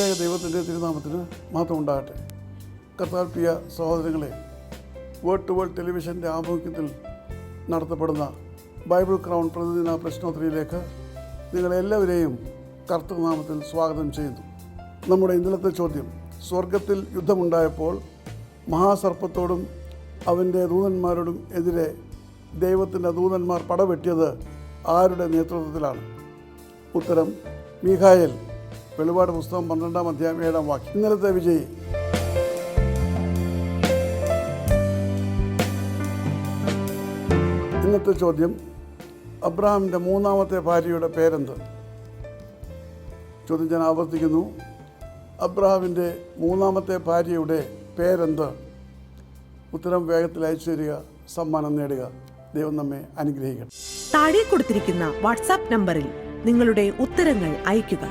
ത്രിയേക ദൈവത്തിൻ്റെ തിരുനാമത്തിന് മഹത്വം ഉണ്ടാകട്ടെ. കർത്താവിൽ പ്രിയ സഹോദരങ്ങളെ, വേൾഡ് ടു വേൾഡ് ടെലിവിഷൻ്റെ ആഭിമുഖ്യത്തിൽ നടത്തപ്പെടുന്ന ബൈബിൾ ക്രൗൺ പ്രതിദിന പ്രശ്നോത്തരിയിലേക്ക് നിങ്ങളെല്ലാവരെയും കർത്തൃനാമത്തിൽ സ്വാഗതം ചെയ്യുന്നു. നമ്മുടെ ഇന്നലത്തെ ചോദ്യം: സ്വർഗത്തിൽ യുദ്ധമുണ്ടായപ്പോൾ മഹാസർപ്പത്തോടും അവൻ്റെ ദൂതന്മാരോടും എതിരെ ദൈവത്തിൻ്റെ ദൂതന്മാർ പടവെട്ടിയത് ആരുടെ നേതൃത്വത്തിലാണ്? ഉത്തരം: മീഖായേൽ. വെളിപാട് പുസ്തകം 12-ാം അധ്യായം 7-ാം വാക്യം. ഇന്നലത്തെ വിജയി. ഇന്നത്തെ ചോദ്യം: അബ്രഹാമിൻ്റെ മൂന്നാമത്തെ ഭാര്യയുടെ പേരെന്ത്? ചോദ്യം ഞാൻ ആവർത്തിക്കുന്നു. അബ്രഹാമിൻ്റെ മൂന്നാമത്തെ ഭാര്യയുടെ പേരെന്ത്? ഉത്തരം വേഗത്തിൽ അയച്ചു തരിക, സമ്മാനം നേടുക. ദൈവം നമ്മെ അനുഗ്രഹിക്കട്ടെ. താഴെ കൊടുത്തിരിക്കുന്ന വാട്സാപ്പ് നമ്പറിൽ നിങ്ങളുടെ ഉത്തരങ്ങൾ അയയ്ക്കുക.